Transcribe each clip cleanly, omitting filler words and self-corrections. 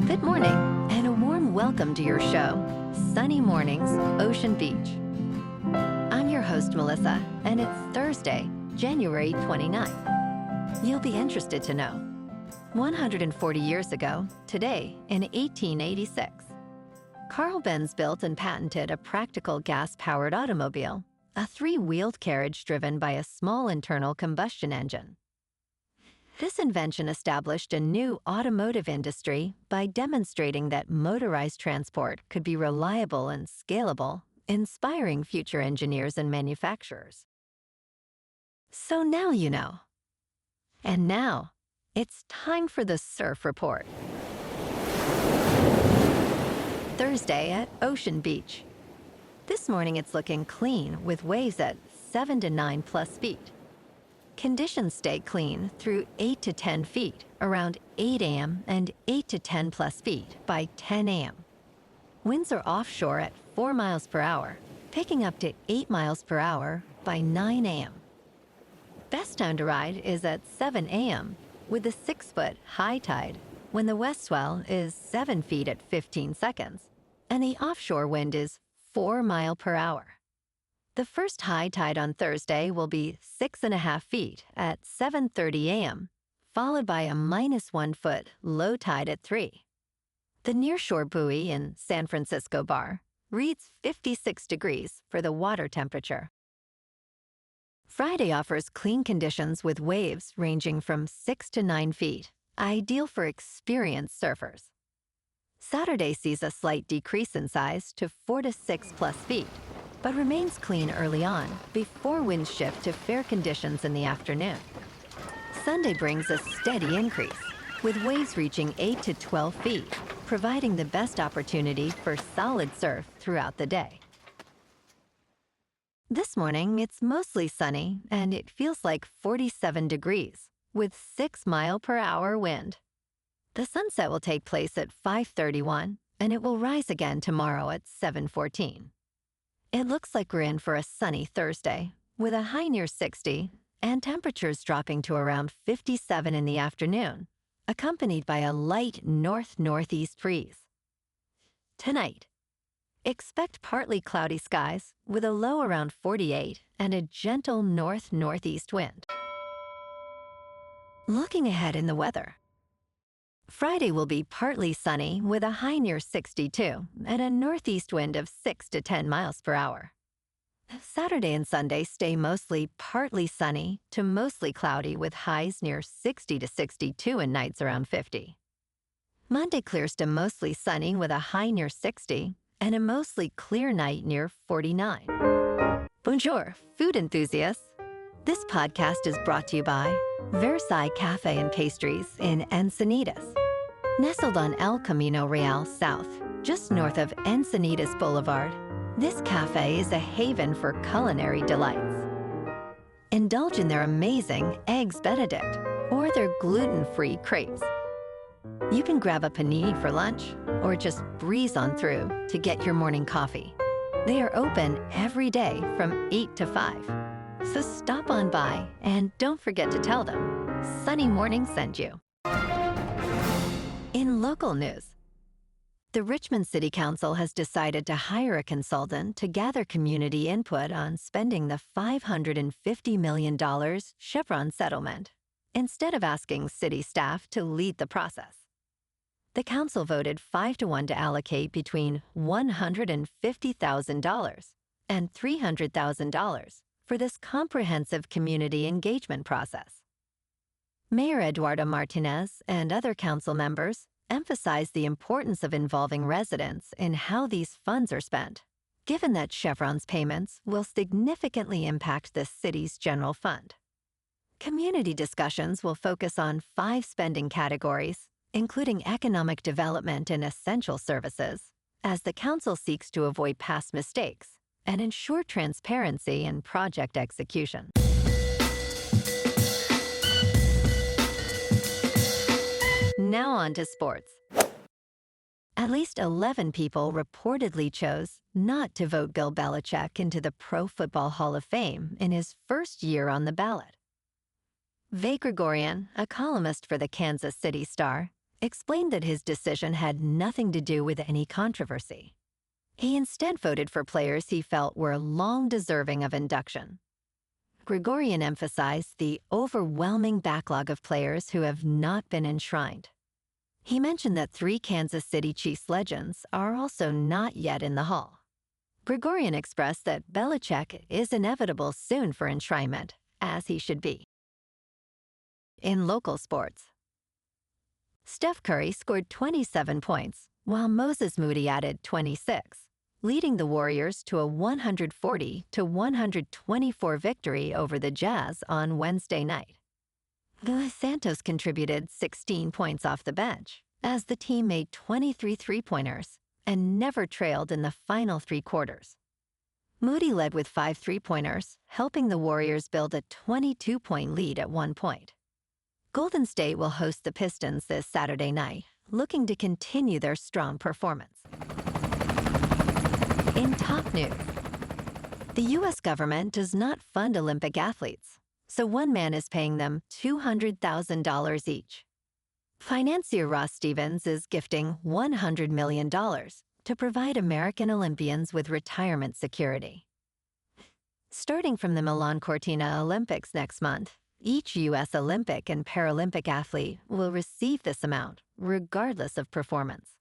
Good morning, and a warm welcome to your show, Sunny Mornings, Ocean Beach. I'm your host, Melissa, and it's Thursday, January 29th. You'll be interested to know. 140 years ago, today, in 1886, Carl Benz built and patented a practical gas-powered automobile, a three-wheeled carriage driven by a small internal combustion engine. This invention established a new automotive industry by demonstrating that motorized transport could be reliable and scalable, inspiring future engineers and manufacturers. So now you know. And now, it's time for the Surf Report. Thursday at Ocean Beach. This morning it's looking clean with waves at 7 to 9 plus feet. Conditions stay clean through 8 to 10 feet around 8 a.m. and 8 to 10 plus feet by 10 a.m. Winds are offshore at 4 miles per hour, picking up to 8 miles per hour by 9 a.m. Best time to ride is at 7 a.m. with a 6-foot high tide when the west swell is 7 feet at 15 seconds and the offshore wind is 4 miles per hour. The first high tide on Thursday will be 6.5 feet at 7:30 a.m., followed by a -1 foot low tide at 3. The nearshore buoy in San Francisco Bar reads 56 degrees for the water temperature. Friday offers clean conditions with waves ranging from 6 to 9 feet, ideal for experienced surfers. Saturday sees a slight decrease in size to 4 to 6 plus feet, but remains clean early on before winds shift to fair conditions in the afternoon. Sunday brings a steady increase, with waves reaching 8 to 12 feet, providing the best opportunity for solid surf throughout the day. This morning, it's mostly sunny, and it feels like 47 degrees, with 6 mile per hour wind. The sunset will take place at 5:31, and it will rise again tomorrow at 7:14. It looks like we're in for a sunny Thursday, with a high near 60 and temperatures dropping to around 57 in the afternoon, accompanied by a light north-northeast breeze. Tonight, expect partly cloudy skies with a low around 48 and a gentle north-northeast wind. Looking ahead in the weather. Friday will be partly sunny with a high near 62 and a northeast wind of 6 to 10 miles per hour. Saturday and Sunday stay mostly partly sunny to mostly cloudy with highs near 60 to 62 and nights around 50. Monday clears to mostly sunny with a high near 60 and a mostly clear night near 49. Bonjour, food enthusiasts. This podcast is brought to you by Versailles Cafe and Pastries in Encinitas. Nestled on El Camino Real South, just north of Encinitas Boulevard, this cafe is a haven for culinary delights. Indulge in their amazing Eggs Benedict or their gluten-free crepes. You can grab a panini for lunch or just breeze on through to get your morning coffee. They are open every day from 8 to 5. So stop on by and don't forget to tell them Sunny Morning sent you. In local news, the Richmond City Council has decided to hire a consultant to gather community input on spending the $550 million Chevron settlement, instead of asking city staff to lead the process. The council voted 5-1 to allocate between $150,000 and $300,000 for this comprehensive community engagement process. Mayor Eduardo Martinez and other council members emphasized the importance of involving residents in how these funds are spent, given that Chevron's payments will significantly impact the city's general fund. Community discussions will focus on 5 spending categories, including economic development and essential services, as the council seeks to avoid past mistakes and ensure transparency in project execution. Now on to sports. At least 11 people reportedly chose not to vote Bill Belichick into the Pro Football Hall of Fame in his first year on the ballot. Vay Gregorian, a columnist for the Kansas City Star, explained that his decision had nothing to do with any controversy. He instead voted for players he felt were long deserving of induction. Gregorian emphasized the overwhelming backlog of players who have not been enshrined. He mentioned that 3 Kansas City Chiefs legends are also not yet in the Hall. Gregorian expressed that Belichick is inevitable soon for enshrinement, as he should be. In local sports, Steph Curry scored 27 points, while Moses Moody added 26, leading the Warriors to a 140-124 victory over the Jazz on Wednesday night. Dos Santos contributed 16 points off the bench, as the team made 23 three-pointers and never trailed in the final 3 quarters. Moody led with 5 three-pointers, helping the Warriors build a 22-point lead at one point. Golden State will host the Pistons this Saturday night, looking to continue their strong performance. In top news, the U.S. government does not fund Olympic athletes, so one man is paying them $200,000 each. Financier Ross Stevens is gifting $100 million to provide American Olympians with retirement security. Starting from the Milan Cortina Olympics next month, each U.S. Olympic and Paralympic athlete will receive this amount, regardless of performance.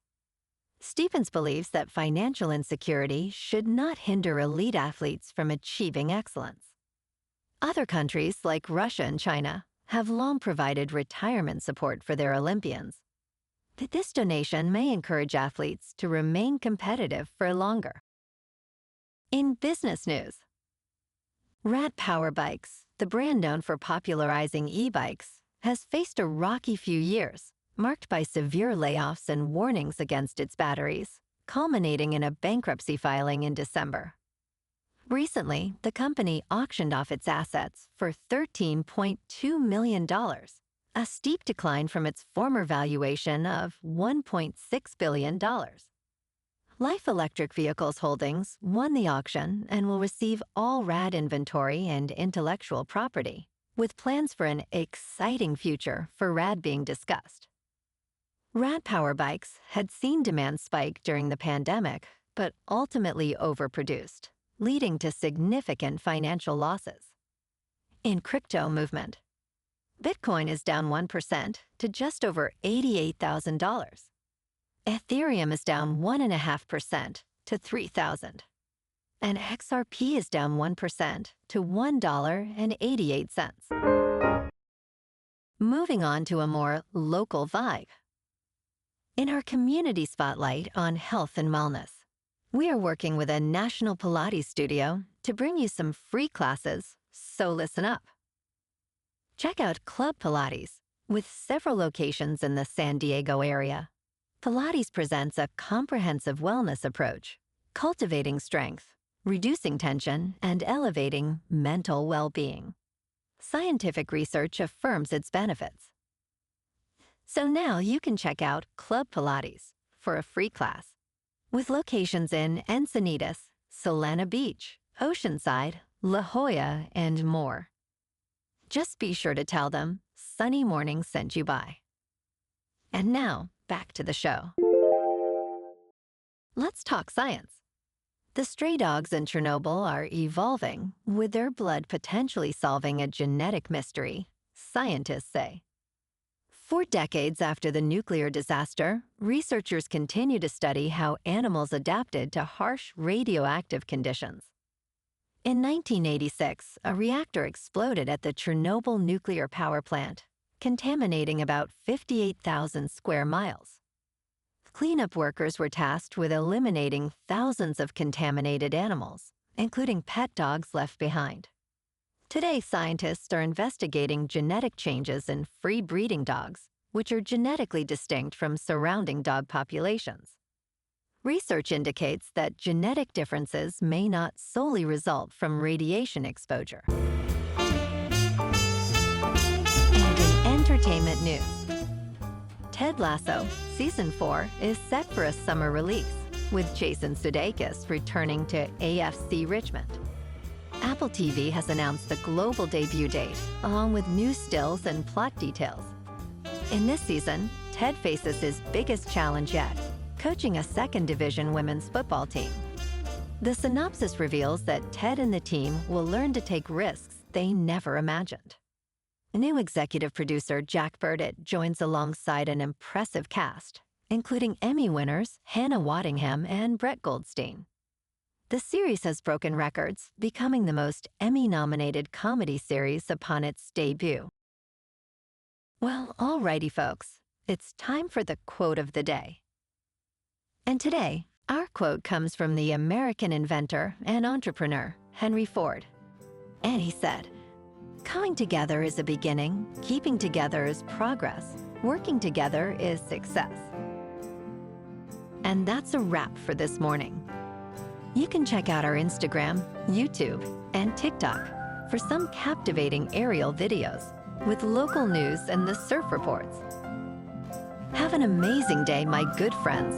Stevens believes that financial insecurity should not hinder elite athletes from achieving excellence. Other countries, like Russia and China, have long provided retirement support for their Olympians. This donation may encourage athletes to remain competitive for longer. In business news, Rad Power Bikes, the brand known for popularizing e-bikes, has faced a rocky few years, marked by severe layoffs and warnings against its batteries, culminating in a bankruptcy filing in December. Recently, the company auctioned off its assets for $13.2 million, a steep decline from its former valuation of $1.6 billion. Life Electric Vehicles Holdings won the auction and will receive all Rad inventory and intellectual property, with plans for an exciting future for Rad being discussed. Rad Power Bikes had seen demand spike during the pandemic, but ultimately overproduced, leading to significant financial losses. In crypto movement, Bitcoin is down 1% to just over $88,000. Ethereum is down 1.5% to $3,000. And XRP is down 1% to $1.88. Moving on to a more local vibe. In our community spotlight on health and wellness, we are working with a national Pilates studio to bring you some free classes, so listen up. Check out Club Pilates, with several locations in the San Diego area. Pilates presents a comprehensive wellness approach, cultivating strength, reducing tension, and elevating mental well-being. Scientific research affirms its benefits. So now you can check out Club Pilates for a free class, with locations in Encinitas, Solana Beach, Oceanside, La Jolla, and more. Just be sure to tell them Sunny Morning sent you by. And now, back to the show. Let's talk science. The stray dogs in Chernobyl are evolving, with their blood potentially solving a genetic mystery, scientists say. 4 decades after the nuclear disaster, researchers continue to study how animals adapted to harsh radioactive conditions. In 1986, a reactor exploded at the Chernobyl nuclear power plant, contaminating about 58,000 square miles. Cleanup workers were tasked with eliminating thousands of contaminated animals, including pet dogs left behind. Today, scientists are investigating genetic changes in free breeding dogs, which are genetically distinct from surrounding dog populations. Research indicates that genetic differences may not solely result from radiation exposure. And in entertainment news, Ted Lasso Season 4 is set for a summer release, with Jason Sudeikis returning to AFC Richmond. Apple TV has announced the global debut date, along with new stills and plot details. In this season, Ted Ted faces his biggest challenge yet, coaching a second division women's football team. The synopsis reveals that Ted and the team will learn to take risks they never imagined. New executive producer Jack Burdett joins alongside an impressive cast, including Emmy winners Hannah Waddingham and Brett Goldstein. The series has broken records, becoming the most Emmy-nominated comedy series upon its debut. Well, alrighty folks, it's time for the quote of the day. And today, our quote comes from the American inventor and entrepreneur, Henry Ford. And he said, "Coming together is a beginning, keeping together is progress, working together is success." And that's a wrap for this morning. You can check out our Instagram, YouTube, and TikTok for some captivating aerial videos with local news and the surf reports. Have an amazing day, my good friends.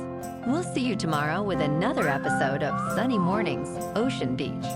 We'll see you tomorrow with another episode of Sunny Mornings, Ocean Beach.